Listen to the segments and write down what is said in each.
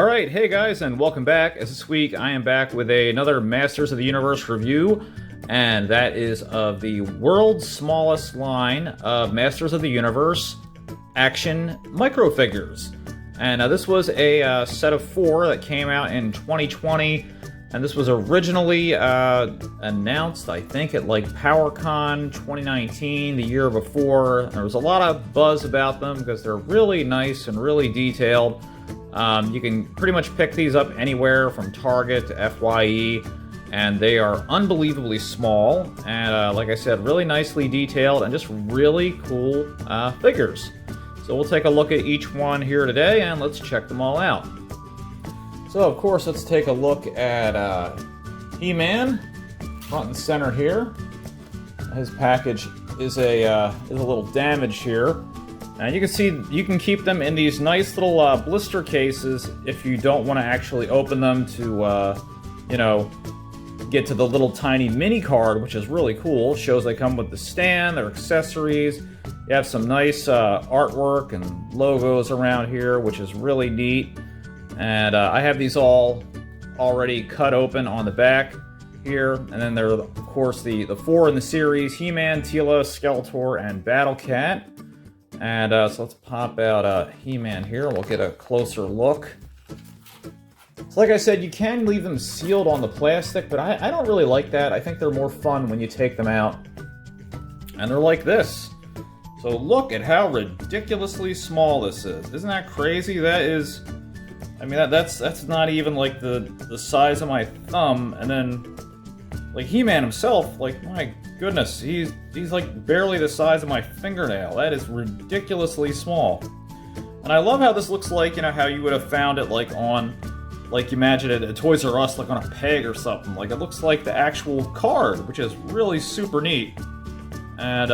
Alright, hey guys, and welcome back. As this week, I am back with another Masters of the Universe review, and that is of the world's smallest line of Masters of the Universe action microfigures. And this was a set of 4 that came out in 2020, and this was originally announced, I think, at like PowerCon 2019, the year before. There was a lot of buzz about them because they're really nice and really detailed. You can pretty much pick these up anywhere from Target to FYE, and they are unbelievably small, and like I said, really nicely detailed, and just really cool figures. So we'll take a look at each one here today, and let's check them all out. So of course, let's take a look at He-Man, front and center here. His package is a little damaged here. And you can see you can keep them in these nice little blister cases if you don't want to actually open them to, you know, get to the little tiny mini card, which is really cool. Shows they come with the stand, their accessories. You have some nice artwork and logos around here, which is really neat. And I have these all already cut open on the back here. And then there are, of course, the 4 in the series: He-Man, Teela, Skeletor, and Battle Cat. And so let's pop out He-Man here. We'll get a closer look. So like I said, you can leave them sealed on the plastic, but I don't really like that. I think they're more fun when you take them out. And they're like this. So look at how ridiculously small this is. Isn't that crazy? That is... I mean, that's not even like the size of my thumb. And then, like, He-Man himself, like, my goodness, he's like barely the size of my fingernail. That is ridiculously small. And I love how this looks like, you know, how you would have found it like on, like, imagine it at Toys R Us, like on a peg or something. Like, it looks like the actual card, which is really super neat. And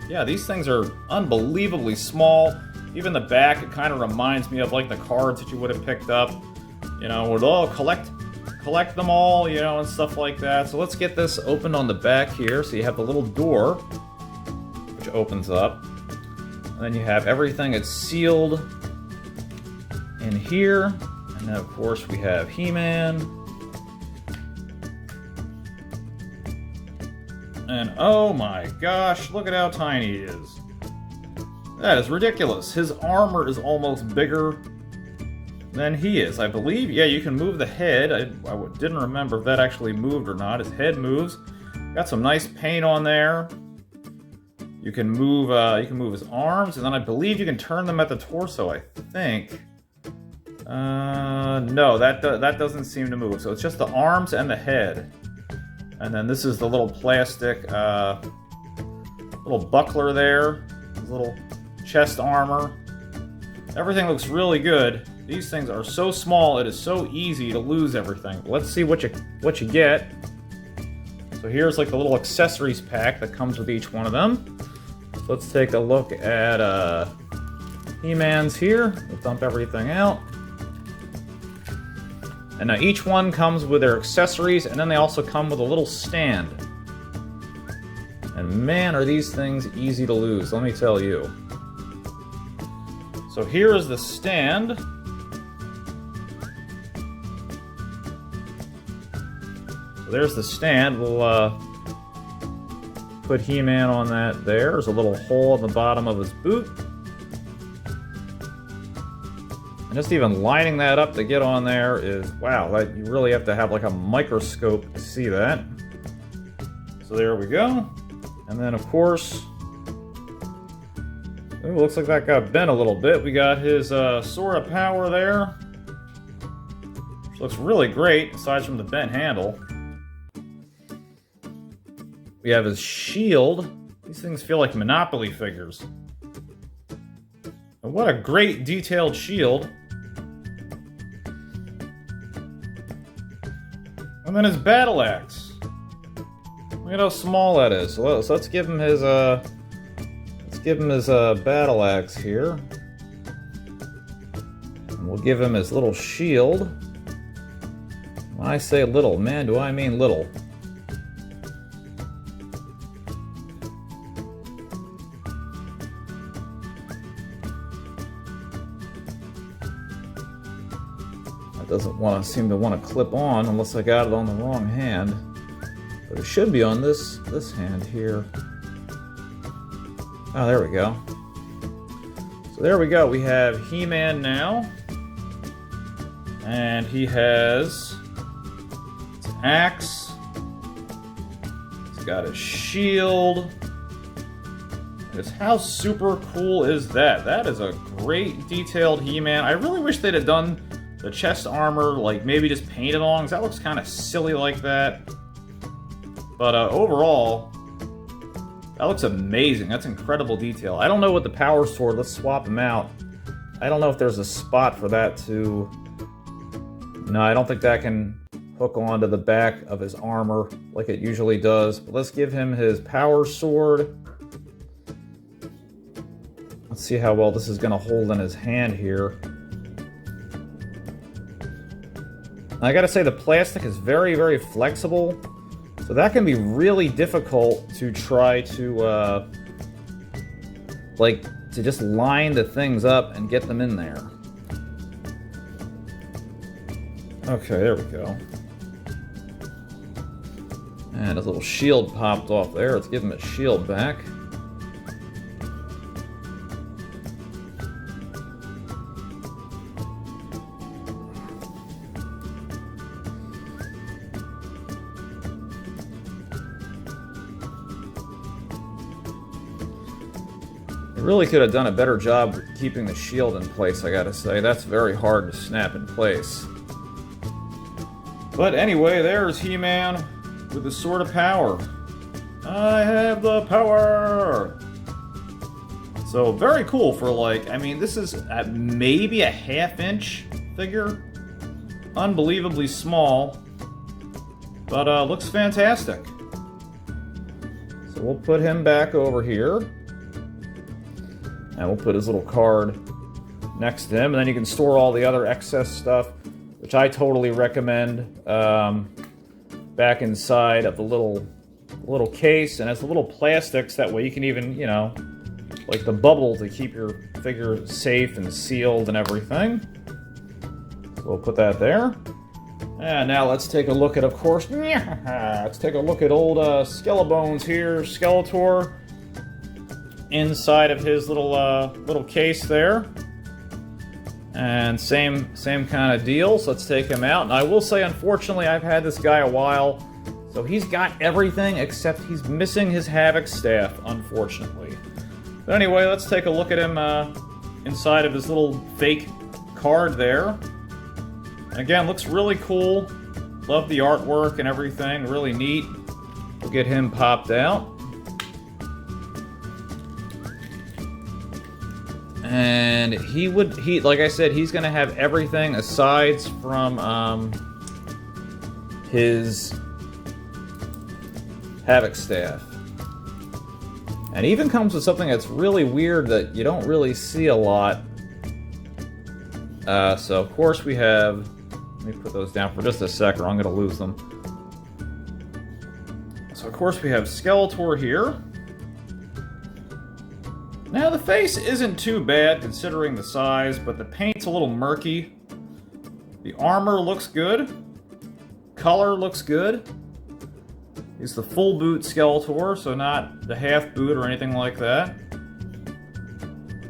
yeah, these things are unbelievably small. Even the back, it kind of reminds me of like the cards that you would have picked up, you know, with collect them all, you know, and stuff like that. So let's get this opened on the back here. So you have the little door, which opens up. And then you have everything that's sealed in here. And then, of course, we have He-Man. And oh my gosh, look at how tiny he is. That is ridiculous. His armor is almost bigger than he is, I believe. Yeah, you can move the head. I didn't remember if that actually moved or not. His head moves. Got some nice paint on there. You can move his arms, and then I believe you can turn them at the torso, I think. No, that doesn't seem to move. So it's just the arms and the head. And then this is the little plastic little buckler there. His little chest armor. Everything looks really good. These things are so small, it is so easy to lose everything. Let's see what you get. So here's like the little accessories pack that comes with each one of them. So let's take a look at He-Man's here. We'll dump everything out. And now each one comes with their accessories, and then they also come with a little stand. And man, are these things easy to lose, let me tell you. So here is the stand. There's the stand. We'll put He-Man on that there. There's a little hole in the bottom of his boot. And just even lining that up to get on there is, wow, that, you really have to have like a microscope to see that. So there we go. And then of course, ooh, looks like that got bent a little bit. We got his Sword of Power there. Which looks really great, aside from the bent handle. We have his shield. These things feel like Monopoly figures. And what a great detailed shield. And then his battle axe. Look at how small that is. So let's give him his battle axe here. And we'll give him his little shield. When I say little, man, do I mean little. doesn't seem to want to clip on unless I got it on the wrong hand. But it should be on this hand here. Oh, there we go. So there we go. We have He-Man now. And he has his axe. He's got his shield. How super cool is that? That is a great detailed He-Man. I really wish they'd have done the chest armor, like maybe just painted on, because that looks kind of silly like that. But overall, that looks amazing. That's incredible detail. I don't know what the power sword, let's swap them out. I don't know if there's a spot for that to... No, I don't think that can hook onto the back of his armor like it usually does. But let's give him his power sword. Let's see how well this is going to hold in his hand here. I gotta say, the plastic is very, very flexible. So that can be really difficult to try to, to just line the things up and get them in there. Okay, there we go. And his little shield popped off there. Let's give him his shield back. Really could have done a better job keeping the shield in place, I gotta say. That's very hard to snap in place. But anyway, there's He-Man with the Sword of Power. I have the power! So, very cool for like, I mean, this is maybe a half-inch figure. Unbelievably small. But looks fantastic. So we'll put him back over here. And we'll put his little card next to him, and then you can store all the other excess stuff, which I totally recommend, back inside of the little case. And it's the little plastics, that way you can even, you know, like the bubble to keep your figure safe and sealed and everything. So we'll put that there. And now let's take a look at, of course, let's take a look at old Skelebones here, Skeletor. Inside of his little case there, and same kind of deal. So let's take him out. And I will say, unfortunately, I've had this guy a while, so he's got everything except he's missing his Havoc staff, unfortunately. But anyway, let's take a look at him inside of his little fake card there. And again, looks really cool. Love the artwork and everything. Really neat. We'll get him popped out. And he like I said, he's gonna have everything aside from his Havoc staff. And even comes with something that's really weird that you don't really see a lot. So of course we have, let me put those down for just a sec or I'm gonna lose them. So of course we have Skeletor here. Now, the face isn't too bad considering the size, but the paint's a little murky. The armor looks good. Color looks good. He's the full boot Skeletor, so not the half boot or anything like that.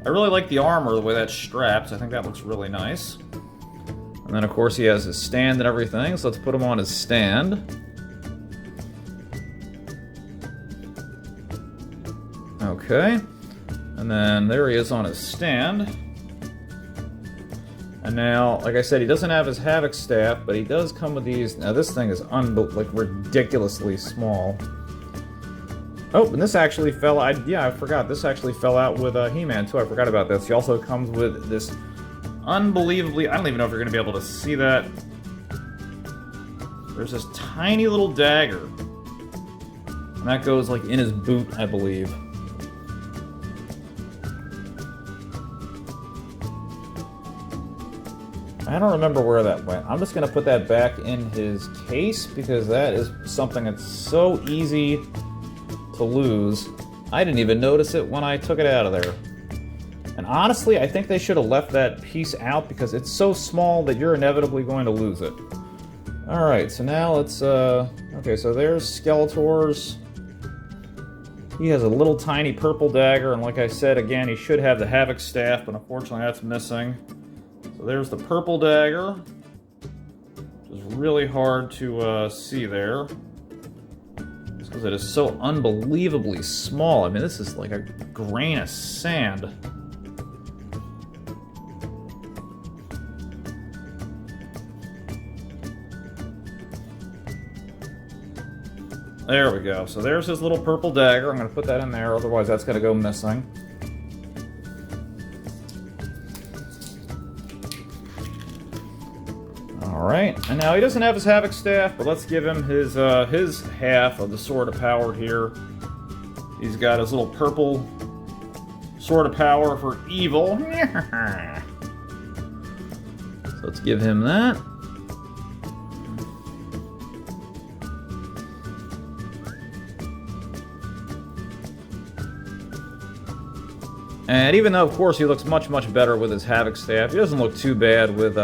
I really like the armor, the way that's strapped. I think that looks really nice. And then, of course, he has his stand and everything, so let's put him on his stand. Okay. And then there he is on his stand. And now, like I said, he doesn't have his Havoc staff, but he does come with these. Now this thing is ridiculously small. Oh, and this actually fell out. Yeah, I forgot. This actually fell out with He-Man too. I forgot about this. He also comes with this unbelievably, I don't even know if you're going to be able to see that. There's this tiny little dagger. And that goes like in his boot, I believe. I don't remember where that went. I'm just going to put that back in his case because that is something that's so easy to lose. I didn't even notice it when I took it out of there. And honestly, I think they should have left that piece out because it's so small that you're inevitably going to lose it. Alright, so now let's, okay, so there's Skeletor's. He has a little tiny purple dagger, and like I said, again, he should have the Havoc Staff, but unfortunately that's missing. So there's the purple dagger, which is really hard to see there. Just because it is so unbelievably small. I mean, this is like a grain of sand. There we go. So there's his little purple dagger. I'm going to put that in there, otherwise that's going to go missing. Alright, and now he doesn't have his Havoc Staff, but let's give him his half of the Sword of Power here. He's got his little purple Sword of Power for evil. So let's give him that. And even though, of course, he looks much, much better with his Havoc Staff, he doesn't look too bad with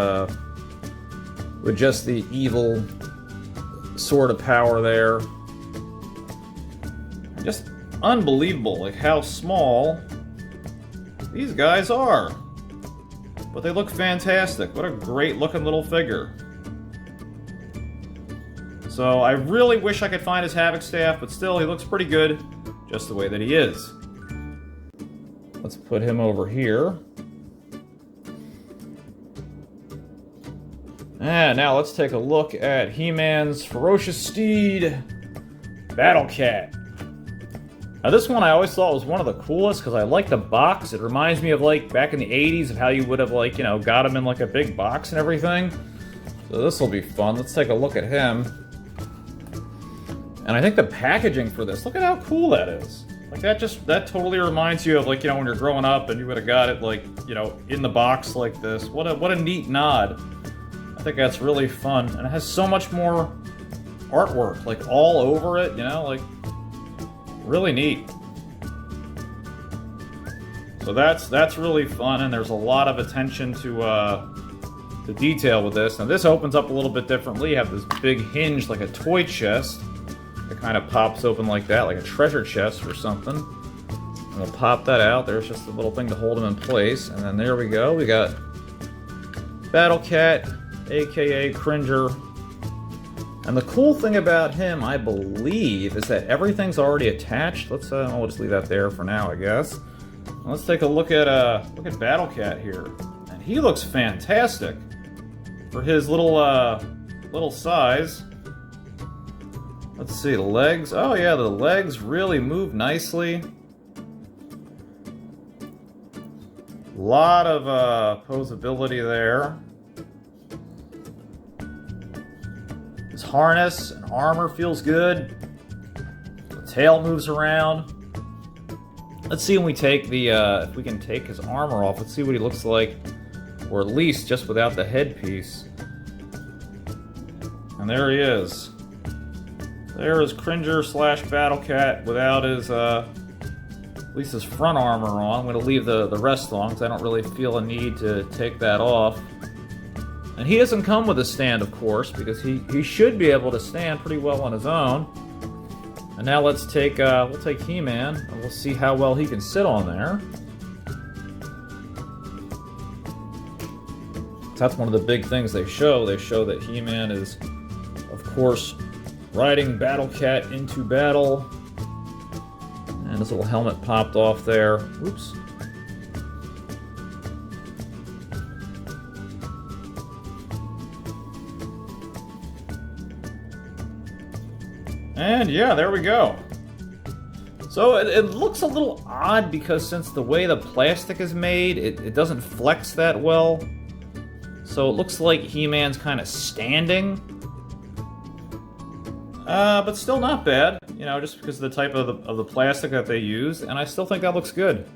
just the evil Sword of Power there. Just unbelievable, like how small these guys are. But they look fantastic. What a great looking little figure. So I really wish I could find his Havoc Staff, but still, he looks pretty good just the way that he is. Let's put him over here. And now let's take a look at He-Man's Ferocious Steed, Battle Cat. Now this one I always thought was one of the coolest because I like the box. It reminds me of like back in the 80s of how you would have like, you know, got him in like a big box and everything. So this will be fun. Let's take a look at him. And I think the packaging for this, look at how cool that is. Like that totally reminds you of like, you know, when you're growing up and you would have got it like, you know, in the box like this. What a neat nod. I think that's really fun. And it has so much more artwork, like all over it, you know, like really neat. So that's really fun, and there's a lot of attention to detail with this. Now this opens up a little bit differently. You have this big hinge like a toy chest. It kind of pops open like that, like a treasure chest or something. And we'll pop that out. There's just a little thing to hold him in place. And then there we go. We got Battle Cat, aka Cringer. And the cool thing about him, I believe, is that everything's already attached. Let's we'll just leave that there for now, I guess. Let's take a look at Battle Cat here. And he looks fantastic for his little size. Let's see, the legs. Oh yeah, the legs really move nicely. A lot of posability there. His harness and armor feels good. The tail moves around. Let's see when we take the if we can take his armor off. Let's see what he looks like, or at least just without the headpiece. And there he is. There is Cringer / Battle Cat without his, at least his front armor on. I'm going to leave the rest on because I don't really feel a need to take that off. And he doesn't come with a stand, of course, because he should be able to stand pretty well on his own. And now let's take, we'll take He-Man, and we'll see how well he can sit on there. That's one of the big things they show. They show that He-Man is, of course, riding Battle Cat into battle. And his little helmet popped off there. Oops. And yeah, there we go. So it looks a little odd because since the way the plastic is made, it doesn't flex that well. So it looks like He-Man's kind of standing. But still not bad, you know, just because of the type of the plastic that they use, and I still think that looks good.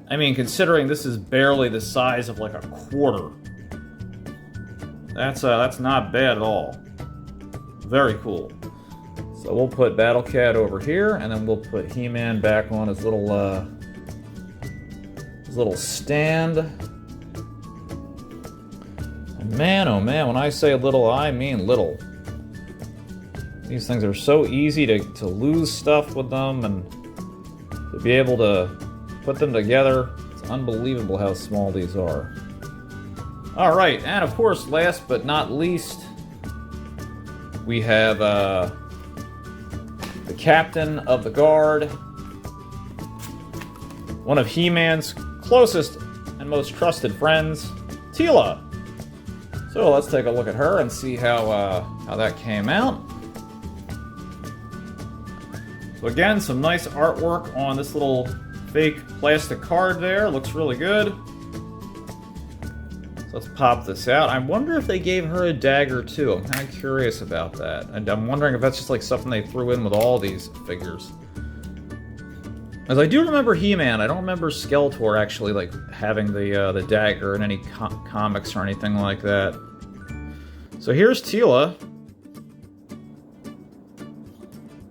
I mean, considering this is barely the size of like a quarter, that's not bad at all. Very cool. So we'll put Battle Cat over here, and then we'll put He-Man back on his little stand. And man, oh man, when I say little, I mean little. These things are so easy to lose stuff with them, and to be able to put them together. It's unbelievable how small these are. Alright, and of course, last but not least, we have the captain of the guard, one of He-Man's closest and most trusted friends, Teela. So let's take a look at her and see how that came out. So again, some nice artwork on this little fake plastic card there. Looks really good. So let's pop this out. I wonder if they gave her a dagger too. I'm kind of curious about that. And I'm wondering if that's just like something they threw in with all these figures. As I do remember He-Man, I don't remember Skeletor actually like having the dagger in any comics or anything like that. So here's Teela.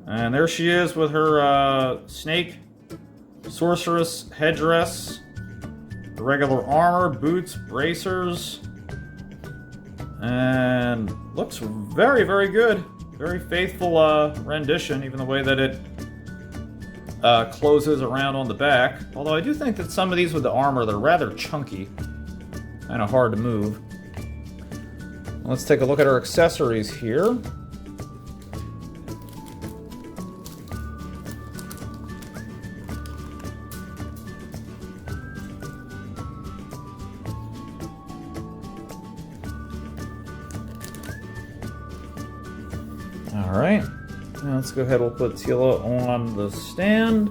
And there she is with her snake sorceress headdress, the regular armor, boots, bracers, and looks very, very good. Very faithful rendition, even the way that it closes around on the back. Although I do think that some of these with the armor, they're rather chunky, kind of hard to move. Let's take a look at her accessories here. Alright, now let's go ahead, we'll put Teela on the stand.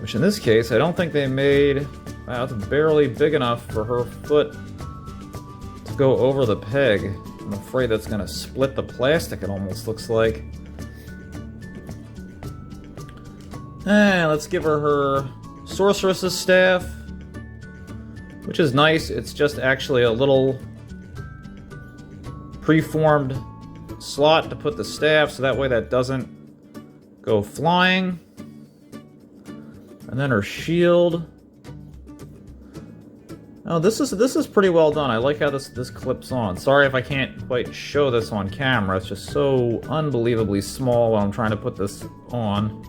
Which in this case, I don't think they made... Wow, it's barely big enough for her foot to go over the peg. I'm afraid that's going to split the plastic, it almost looks like. And let's give her Sorceress's staff, which is nice. It's just actually a little preformed slot to put the staff, so that way that doesn't go flying. And then her shield. Oh, this is pretty well done. I like how this clips on. Sorry if I can't quite show this on camera. It's just so unbelievably small while I'm trying to put this on.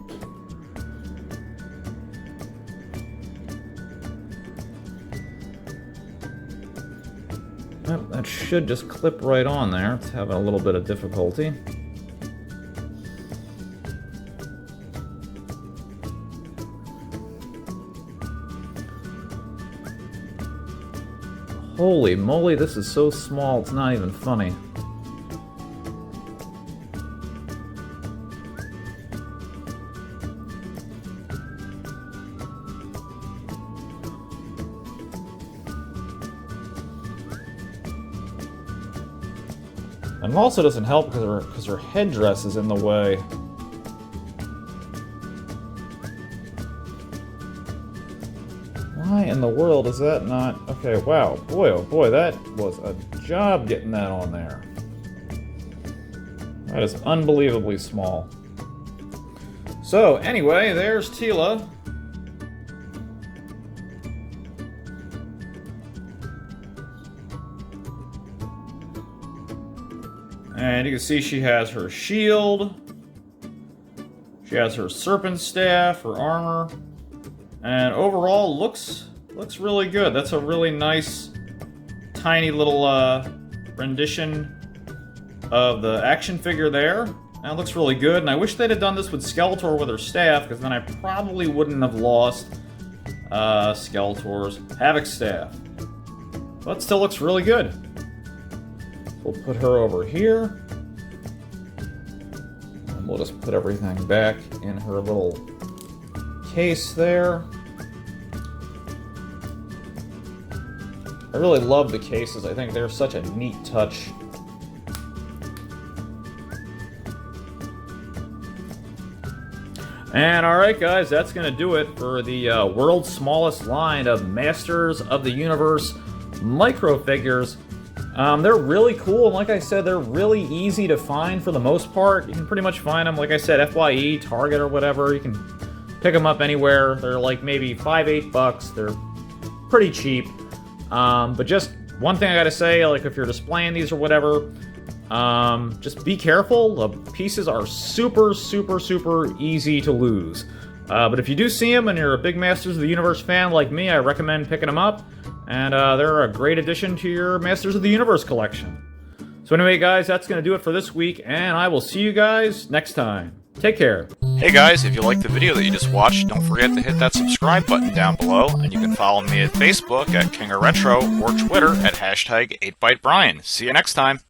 Yep, that should just clip right on there. It's having a little bit of difficulty. Holy moly, this is so small, it's not even funny. And it also doesn't help because her headdress is in the way. Why in the world is that not... Okay, wow. Boy, oh boy, that was a job getting that on there. That is unbelievably small. So, anyway, there's Teela. And you can see she has her shield. She has her serpent staff, her armor. And overall, looks really good. That's a really nice, tiny little rendition of the action figure there. That looks really good. And I wish they'd have done this with Skeletor with her staff, because then I probably wouldn't have lost Skeletor's Havoc staff. But still looks really good. We'll put her over here. And we'll just put everything back in her little case there. I really love the cases. I think they're such a neat touch. And alright guys, that's going to do it for the world's smallest line of Masters of the Universe micro figures. They're really cool, and like I said, they're really easy to find for the most part. You can pretty much find them, like I said, FYE, Target, or whatever. You can pick them up anywhere. They're like maybe $5-8. They're pretty cheap. But just one thing I gotta say, like if you're displaying these or whatever, just be careful. The pieces are super easy to lose. But if you do see them and you're a big Masters of the Universe fan like me, I recommend picking them up. And they're a great addition to your Masters of the Universe collection. So anyway, guys, that's going to do it for this week, and I will see you guys next time. Take care. Hey guys, if you liked the video that you just watched, don't forget to hit that subscribe button down below, and you can follow me at Facebook at King of Retro or Twitter at #8ByteBrian. See you next time.